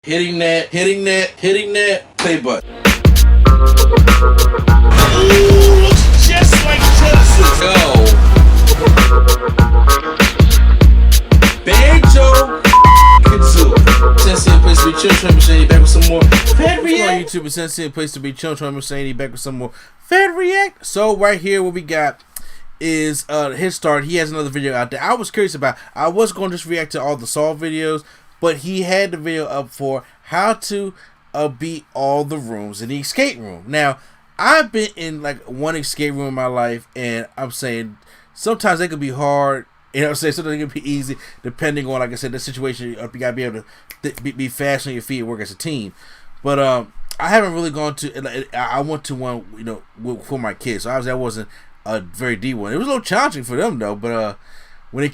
hitting that play button. Ooh, looks just like Genesis. Yo. Banjo Kazooie. Sensei, place to be chill. Trying to be back with some more Fed React. YouTube is Sensei, place to be chill. Trying to back with some more Fed React. So right here, what we got is his start. He has another video out there. I was curious about. I was going to just react to all the Saw videos, but he had the video up for how to beat all the rooms in the escape room. Now, I've been in like one escape room in my life, and I'm saying sometimes they can be hard. You know what I'm saying? Sometimes they can be easy, depending on, like I said, the situation. You gotta be able to be fast on your feet and work as a team. But I haven't really gone to. I went to one, you know, for my kids. So obviously, that wasn't a very deep one. It was a little challenging for them though. But when it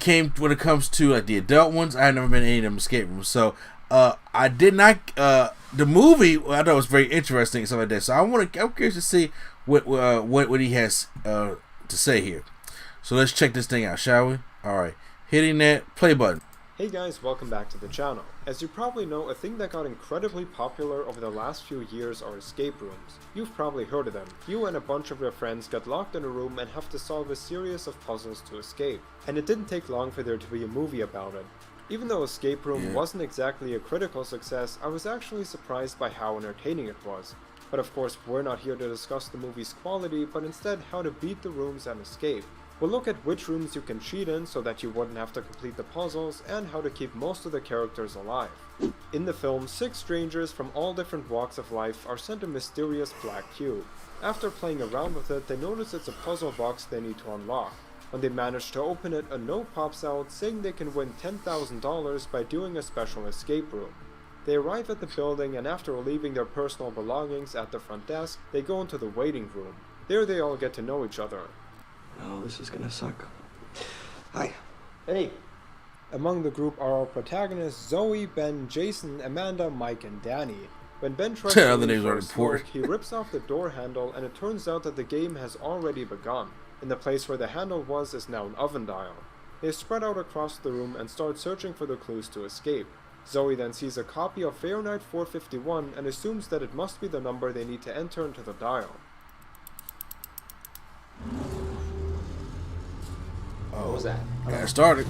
comes to like the adult ones, I had never been in any of them escape rooms. So I did not. The movie I thought was very interesting and stuff like that. So I'm curious to see what he has to say here. So let's check this thing out, shall we? All right, hitting that play button. Hey guys, welcome back to the channel. As you probably know, a thing that got incredibly popular over the last few years are escape rooms. You've probably heard of them. You and a bunch of your friends get locked in a room and have to solve a series of puzzles to escape. And it didn't take long for there to be a movie about it. Even though Escape Room wasn't exactly a critical success, I was actually surprised by how entertaining it was. But of course, we're not here to discuss the movie's quality, but instead how to beat the rooms and escape. We'll look at which rooms you can cheat in so that you wouldn't have to complete the puzzles, and how to keep most of the characters alive. In the film, 6 strangers from all different walks of life are sent a mysterious black cube. After playing around with it, they notice it's a puzzle box they need to unlock. When they manage to open it, a note pops out saying they can win $10,000 by doing a special escape room. They arrive at the building, and after leaving their personal belongings at the front desk, they go into the waiting room. There they all get to know each other. Oh, this is gonna suck. Hi. Hey! Among the group are our protagonists Zoe, Ben, Jason, Amanda, Mike, and Danny. When Ben tries to leave for a smoke, he rips off the door handle, and it turns out that the game has already begun. In the place where the handle was is now an oven dial. They spread out across the room and start searching for the clues to escape. Zoe then sees a copy of Fahrenheit 451 and assumes that it must be the number they need to enter into the dial. What was that? Got started.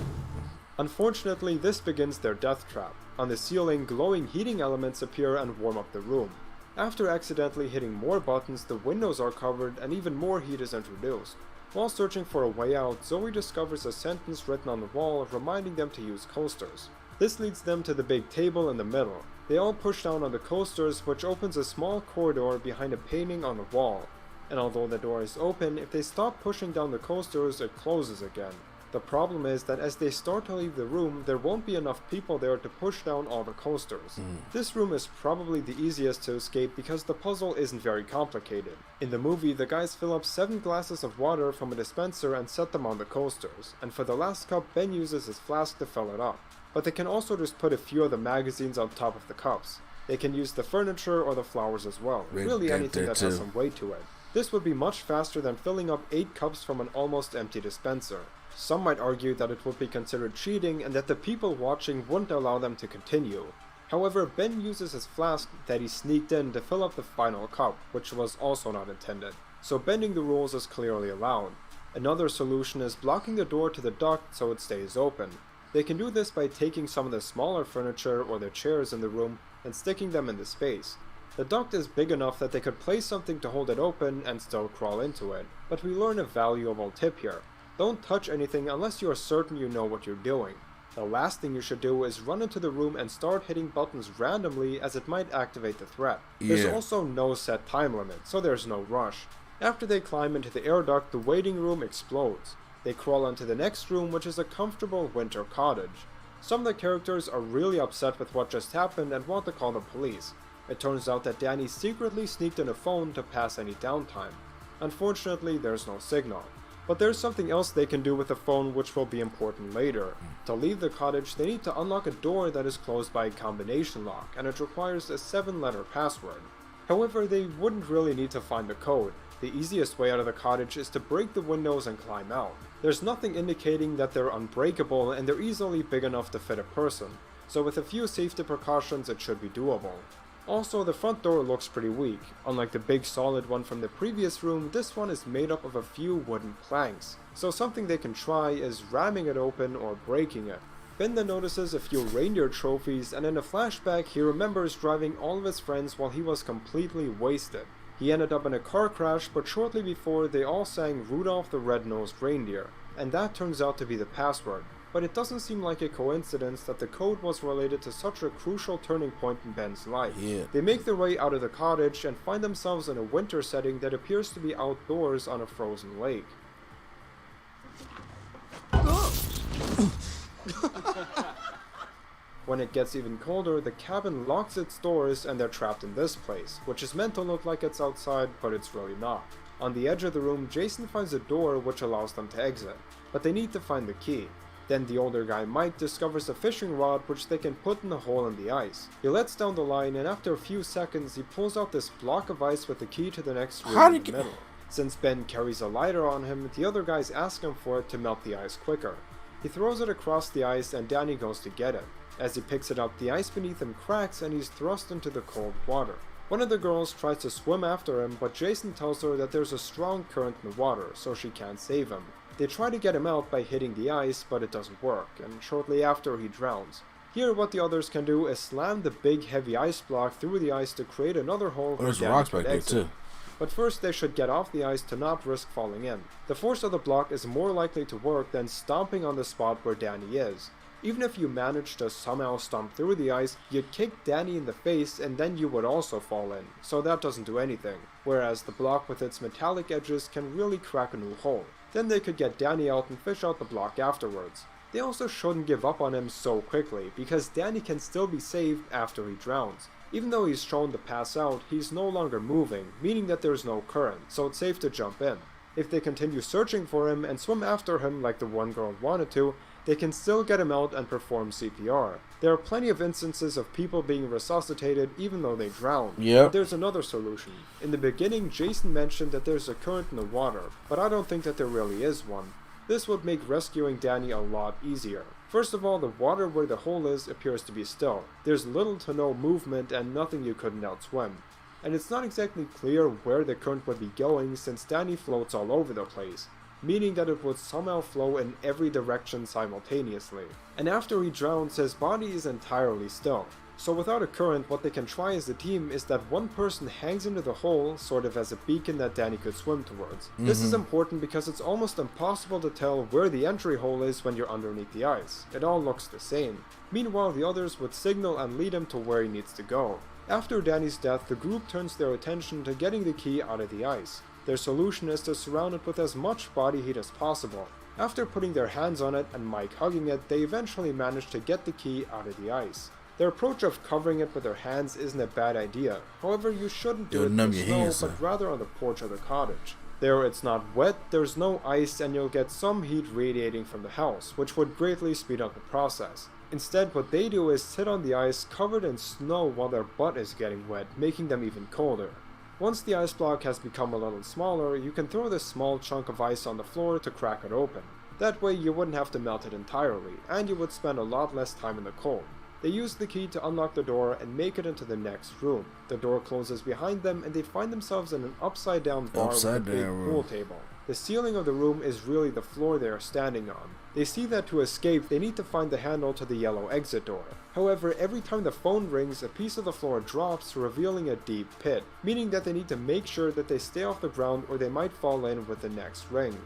Unfortunately, this begins their death trap. On the ceiling, glowing heating elements appear and warm up the room. After accidentally hitting more buttons, the windows are covered and even more heat is introduced. While searching for a way out, Zoe discovers a sentence written on the wall reminding them to use coasters. This leads them to the big table in the middle. They all push down on the coasters, which opens a small corridor behind a painting on the wall. And although the door is open, if they stop pushing down the coasters, it closes again. The problem is that as they start to leave the room, there won't be enough people there to push down all the coasters. This room is probably the easiest to escape because the puzzle isn't very complicated. In the movie, the guys fill up 7 glasses of water from a dispenser and set them on the coasters, and for the last cup, Ben uses his flask to fill it up. But they can also just put a few of the magazines on top of the cups. They can use the furniture or the flowers as well, really anything that has some weight to it. This would be much faster than filling up 8 cups from an almost empty dispenser. Some might argue that it would be considered cheating and that the people watching wouldn't allow them to continue. However, Ben uses his flask that he sneaked in to fill up the final cup, which was also not intended. So bending the rules is clearly allowed. Another solution is blocking the door to the duct so it stays open. They can do this by taking some of the smaller furniture or the chairs in the room and sticking them in the space. The duct is big enough that they could place something to hold it open and still crawl into it. But we learn a valuable tip here. Don't touch anything unless you are certain you know what you're doing. The last thing you should do is run into the room and start hitting buttons randomly, as it might activate the threat. There's also no set time limit, so there's no rush. After they climb into the air duct, the waiting room explodes. They crawl into the next room, which is a comfortable winter cottage. Some of the characters are really upset with what just happened and want to call the police. It turns out that Danny secretly sneaked in a phone to pass any downtime. Unfortunately, there's no signal. But there's something else they can do with the phone which will be important later. To leave the cottage, they need to unlock a door that is closed by a combination lock, and it requires a 7-letter password. However, they wouldn't really need to find the code. The easiest way out of the cottage is to break the windows and climb out. There's nothing indicating that they're unbreakable, and they're easily big enough to fit a person. so with a few safety precautions it should be doable. Also, the front door looks pretty weak. Unlike the big solid one from the previous room, this one is made up of a few wooden planks, so something they can try is ramming it open or breaking it. Ben then notices a few reindeer trophies, and in a flashback he remembers driving all of his friends while he was completely wasted. He ended up in a car crash, but shortly before they all sang Rudolph the Red-Nosed Reindeer, and that turns out to be the password. But it doesn't seem like a coincidence that the code was related to such a crucial turning point in Ben's life. Yeah. They make their way out of the cottage and find themselves in a winter setting that appears to be outdoors on a frozen lake. When it gets even colder, the cabin locks its doors and they're trapped in this place, which is meant to look like it's outside, but it's really not. On the edge of the room, Jason finds a door which allows them to exit, but they need to find the key. Then the older guy Mike discovers a fishing rod which they can put in a hole in the ice. He lets down the line, and after a few seconds he pulls out this block of ice with the key to the next room in the middle. Since Ben carries a lighter on him, the other guys ask him for it to melt the ice quicker. He throws it across the ice and Danny goes to get it. As he picks it up, the ice beneath him cracks and he's thrust into the cold water. One of the girls tries to swim after him, but Jason tells her that there's a strong current in the water, so she can't save him. They try to get him out by hitting the ice, but it doesn't work, and shortly after he drowns. Here what the others can do is slam the big heavy ice block through the ice to create another hole where There's Danny rocks can back there exit. too. But first they should get off the ice to not risk falling in. The force of the block is more likely to work than stomping on the spot where Danny is. Even if you manage to somehow stomp through the ice, you'd kick Danny in the face and then you would also fall in, so that doesn't do anything, whereas the block with its metallic edges can really crack a new hole. Then they could get Danny out and fish out the block afterwards. They also shouldn't give up on him so quickly, because Danny can still be saved after he drowns. Even though he's shown to pass out, he's no longer moving, meaning that there's no current, so it's safe to jump in. If they continue searching for him and swim after him like the one girl wanted to, they can still get him out and perform CPR. There are plenty of instances of people being resuscitated even though they drown. Yep. But there's another solution. In the beginning, Jason mentioned that there's a current in the water, but I don't think that there really is one. This would make rescuing Danny a lot easier. First of all, the water where the hole is appears to be still. There's little to no movement and nothing you couldn't outswim. And it's not exactly clear where the current would be going since Danny floats all over the place, meaning that it would somehow flow in every direction simultaneously. And after he drowns, his body is entirely still. So without a current, what they can try as a team is that one person hangs into the hole, sort of as a beacon that Danny could swim towards. This is important because it's almost impossible to tell where the entry hole is when you're underneath the ice. It all looks the same. Meanwhile, the others would signal and lead him to where he needs to go. After Danny's death, the group turns their attention to getting the key out of the ice. Their solution is to surround it with as much body heat as possible. After putting their hands on it and Mike hugging it, they eventually manage to get the key out of the ice. Their approach of covering it with their hands isn't a bad idea. However, you shouldn't do it in the snow, but rather on the porch of the cottage. There it's not wet, there's no ice, and you'll get some heat radiating from the house, which would greatly speed up the process. Instead, what they do is sit on the ice covered in snow while their butt is getting wet, making them even colder. Once the ice block has become a little smaller, you can throw this small chunk of ice on the floor to crack it open. That way you wouldn't have to melt it entirely, and you would spend a lot less time in the cold. They use the key to unlock the door and make it into the next room. The door closes behind them and they find themselves in an upside down bar with a big pool table. The ceiling of the room is really the floor they are standing on. They see that to escape, they need to find the handle to the yellow exit door. However, every time the phone rings, a piece of the floor drops, revealing a deep pit, meaning that they need to make sure that they stay off the ground or they might fall in with the next ring.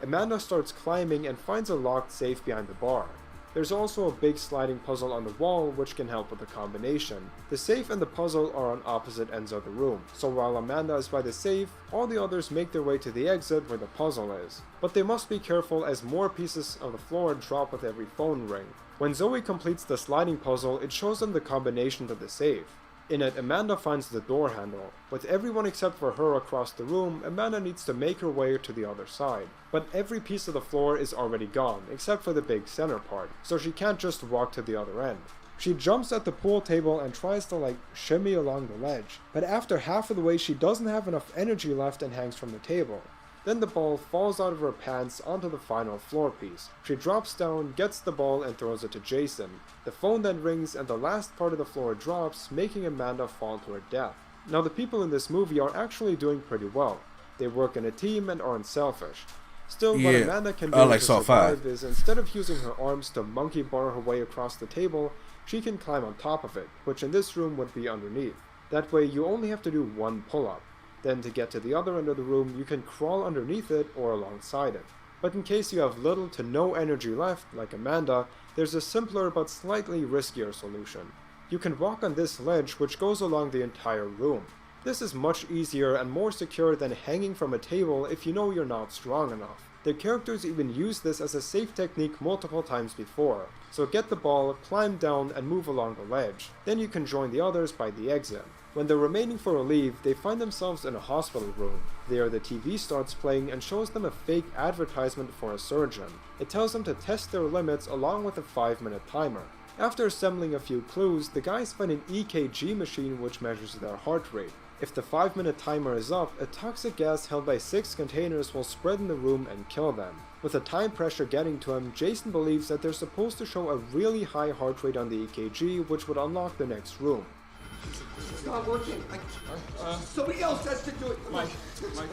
Amanda starts climbing and finds a locked safe behind the bar. There's also a big sliding puzzle on the wall which can help with the combination. The safe and the puzzle are on opposite ends of the room, so while Amanda is by the safe, all the others make their way to the exit where the puzzle is. But they must be careful as more pieces of the floor drop with every phone ring. When Zoe completes the sliding puzzle, it shows them the combination to the safe. In it, Amanda finds the door handle. With everyone except for her across the room, Amanda needs to make her way to the other side. But every piece of the floor is already gone, except for the big center part, so she can't just walk to the other end. She jumps at the pool table and tries to shimmy along the ledge, but after half of the way she doesn't have enough energy left and hangs from the table. Then the ball falls out of her pants onto the final floor piece. She drops down, gets the ball, and throws it to Jason. The phone then rings and the last part of the floor drops, making Amanda fall to her death. Now the people in this movie are actually doing pretty well. They work in a team and aren't selfish. Still, what Amanda can do like to Saw survive 5. is instead of using her arms to monkey bar her way across the table, she can climb on top of it, which in this room would be underneath. That way you only have to do one pull-up. Then to get to the other end of the room, you can crawl underneath it or alongside it. But in case you have little to no energy left, like Amanda, there's a simpler but slightly riskier solution. You can walk on this ledge which goes along the entire room. This is much easier and more secure than hanging from a table if you know you're not strong enough. The characters even used this as a safe technique multiple times before. So get the ball, climb down, and move along the ledge. Then you can join the others by the exit. When they're remaining for a leave, they find themselves in a hospital room. There the TV starts playing and shows them a fake advertisement for a surgeon. It tells them to test their limits along with a 5-minute timer. After assembling a few clues, the guys find an EKG machine which measures their heart rate. If the 5-minute timer is up, a toxic gas held by 6 containers will spread in the room and kill them. With the time pressure getting to him, Jason believes that they're supposed to show a really high heart rate on the EKG, which would unlock the next room. It's not working. Somebody else has to do it. Mike,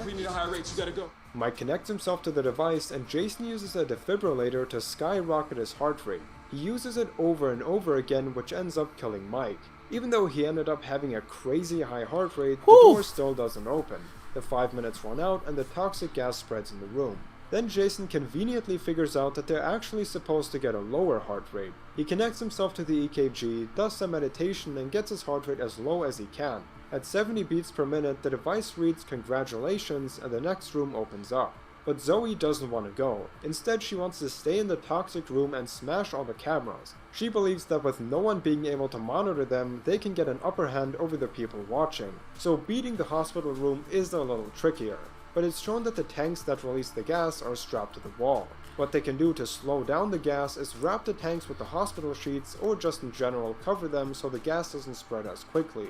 we need a higher rate. You gotta go. Mike connects himself to the device and Jason uses a defibrillator to skyrocket his heart rate. He uses it over and over again, which ends up killing Mike. Even though he ended up having a crazy high heart rate, the door still doesn't open. The 5 minutes run out and the toxic gas spreads in the room. Then Jason conveniently figures out that they're actually supposed to get a lower heart rate. He connects himself to the EKG, does some meditation, and gets his heart rate as low as he can. At 70 beats per minute, the device reads "Congratulations," and the next room opens up. But Zoe doesn't want to go. Instead, she wants to stay in the toxic room and smash all the cameras. She believes that with no one being able to monitor them, they can get an upper hand over the people watching. So beating the hospital room is a little trickier. But it's shown that the tanks that release the gas are strapped to the wall. What they can do to slow down the gas is wrap the tanks with the hospital sheets, or just in general cover them so the gas doesn't spread as quickly.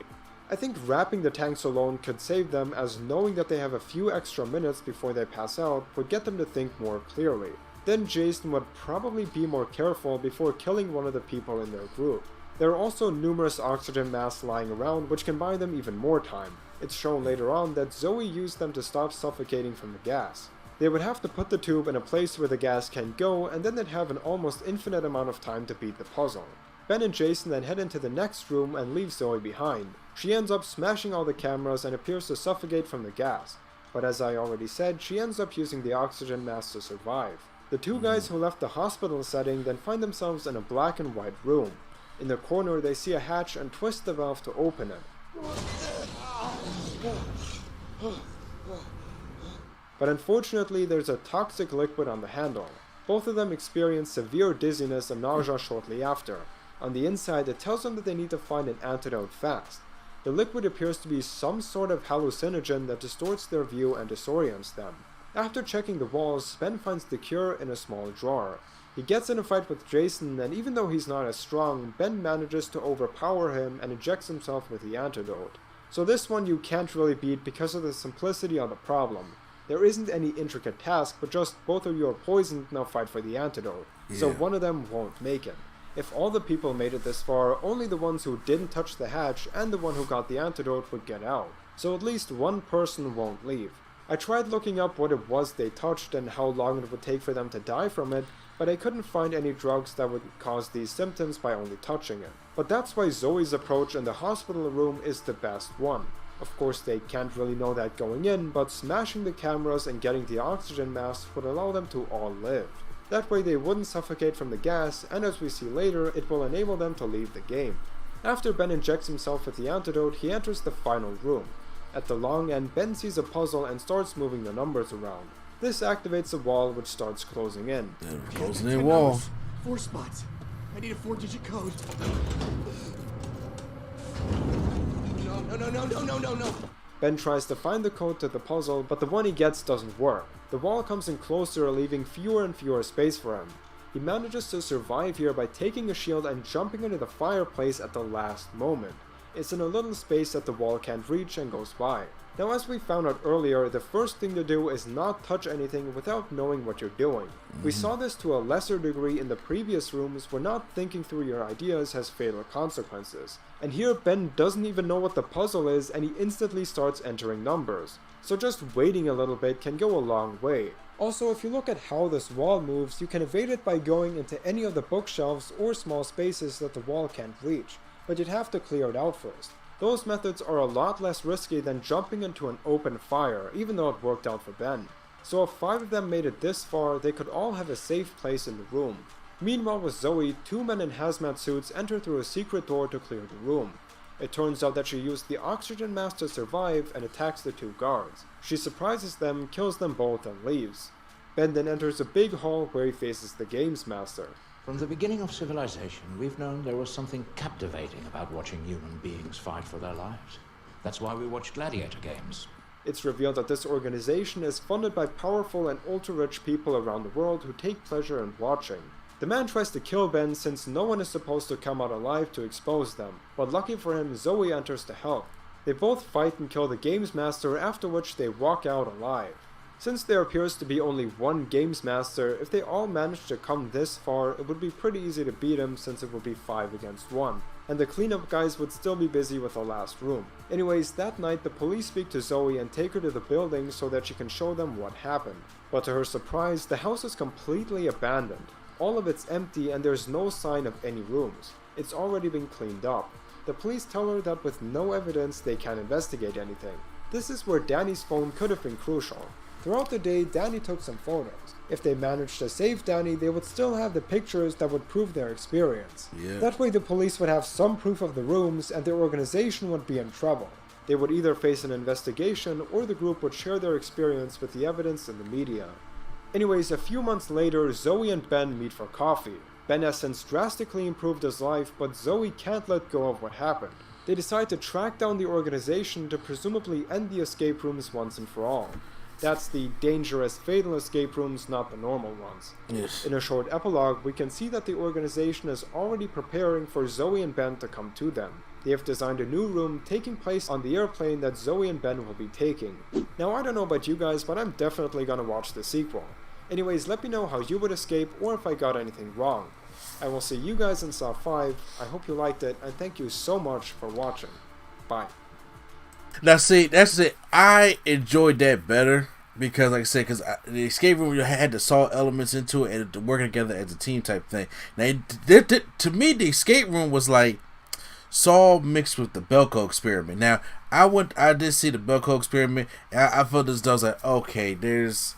I think wrapping the tanks alone could save them, as knowing that they have a few extra minutes before they pass out would get them to think more clearly. Then Jason would probably be more careful before killing one of the people in their group. There are also numerous oxygen masks lying around which can buy them even more time. It's shown later on that Zoe used them to stop suffocating from the gas. They would have to put the tube in a place where the gas can go, and then they'd have an almost infinite amount of time to beat the puzzle. Ben and Jason then head into the next room and leave Zoe behind. She ends up smashing all the cameras and appears to suffocate from the gas. But as I already said, she ends up using the oxygen mask to survive. The two guys who left the hospital setting then find themselves in a black and white room. In the corner they see a hatch and twist the valve to open it. But unfortunately there's a toxic liquid on the handle. Both of them experience severe dizziness and nausea shortly after. On the inside it tells them that they need to find an antidote fast. The liquid appears to be some sort of hallucinogen that distorts their view and disorients them. After checking the walls, Ben finds the cure in a small drawer. He gets in a fight with Jason, and even though he's not as strong, Ben manages to overpower him and injects himself with the antidote. So this one you can't really beat because of the simplicity of the problem. There isn't any intricate task, but just both of you are poisoned, now fight for the antidote. So one of them won't make it. If all the people made it this far, only the ones who didn't touch the hatch and the one who got the antidote would get out. So at least one person won't leave. I tried looking up what it was they touched and how long it would take for them to die from it, but I couldn't find any drugs that would cause these symptoms by only touching it. But that's why Zoe's approach in the hospital room is the best one. Of course they can't really know that going in, but smashing the cameras and getting the oxygen masks would allow them to all live. That way they wouldn't suffocate from the gas, and as we see later, it will enable them to leave the game. After Ben injects himself with the antidote, he enters the final room. At the long end, Ben sees a puzzle and starts moving the numbers around. This activates a wall which starts closing in. Closing in wall. 4 spots. I need a 4-digit code. No. Ben tries to find the code to the puzzle, but the one he gets doesn't work. The wall comes in closer, leaving fewer and fewer space for him. He manages to survive here by taking a shield and jumping into the fireplace at the last moment. It's in a little space that the wall can't reach and goes by. Now, as we found out earlier, the first thing to do is not touch anything without knowing what you're doing. We saw this to a lesser degree in the previous rooms where not thinking through your ideas has fatal consequences. And here Ben doesn't even know what the puzzle is and he instantly starts entering numbers. So just waiting a little bit can go a long way. Also, if you look at how this wall moves, you can evade it by going into any of the bookshelves or small spaces that the wall can't reach, but you'd have to clear it out first. Those methods are a lot less risky than jumping into an open fire, even though it worked out for Ben. So if 5 of them made it this far, they could all have a safe place in the room. Meanwhile with Zoe, 2 men in hazmat suits enter through a secret door to clear the room. It turns out that she used the oxygen mask to survive and attacks the 2 guards. She surprises them, kills them both, and leaves. Ben then enters a big hall where he faces the Games Master. From the beginning of civilization, we've known there was something captivating about watching human beings fight for their lives. That's why we watch gladiator games. It's revealed that this organization is funded by powerful and ultra-rich people around the world who take pleasure in watching. The man tries to kill Ben since no one is supposed to come out alive to expose them, but lucky for him, Zoe enters to help. They both fight and kill the Games Master, after which they walk out alive. Since there appears to be only one Games Master, if they all managed to come this far, it would be pretty easy to beat him since it would be 5 against 1, and the cleanup guys would still be busy with the last room. Anyways, that night the police speak to Zoe and take her to the building so that she can show them what happened. But to her surprise, the house is completely abandoned. All of it's empty and there's no sign of any rooms. It's already been cleaned up. The police tell her that with no evidence they can't investigate anything. This is where Danny's phone could have been crucial. Throughout the day, Danny took some photos. If they managed to save Danny, they would still have the pictures that would prove their experience. Yeah. That way the police would have some proof of the rooms and their organization would be in trouble. They would either face an investigation or the group would share their experience with the evidence in the media. Anyways, a few months later, Zoe and Ben meet for coffee. Ben has since drastically improved his life, but Zoe can't let go of what happened. They decide to track down the organization to presumably end the escape rooms once and for all. That's the dangerous, fatal escape rooms, not the normal ones. Yes. In a short epilogue, we can see that the organization is already preparing for Zoe and Ben to come to them. They have designed a new room taking place on the airplane that Zoe and Ben will be taking. Now, I don't know about you guys, but I'm definitely gonna watch the sequel. Anyways, let me know how you would escape or if I got anything wrong. I will see you guys in Saw 5. I hope you liked it, and thank you so much for watching. Bye. Now, see, that's it. I enjoyed that better because, like I said, because the escape room had the Saw elements into it and working together as a team type thing. Now, to me, the escape room was like Saw mixed with the Belko experiment. Now, I did see the Belko experiment, and I felt as though I was like, okay, there's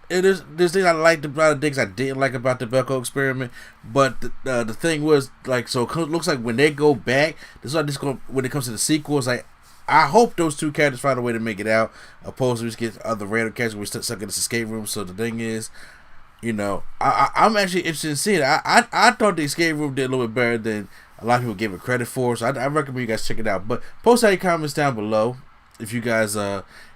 things I liked about it, things I didn't like about the Belko experiment, but the thing was, like, so it looks like when they go back, this is like this going when it comes to the sequels, like, I hope those 2 characters find a way to make it out, opposed to just get other random characters we're stuck in this escape room. So the thing is, you know, I'm actually interested in seeing it. I thought the escape room did a little bit better than a lot of people gave it credit for, so I recommend you guys check it out. But post all your comments down below if you guys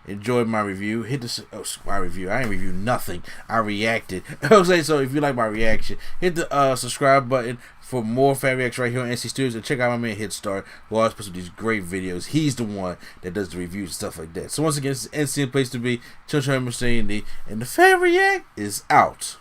enjoyed my review. Hit my review. I ain't review nothing. I reacted. Okay, so if you like my reaction, hit the subscribe button for more fan reacts right here on NC Studios, and check out my man Hitstar, who always puts up these great videos. He's the one that does the reviews and stuff like that. So once again, this is NC, place to be. Children Mercedes, and the fan react is out.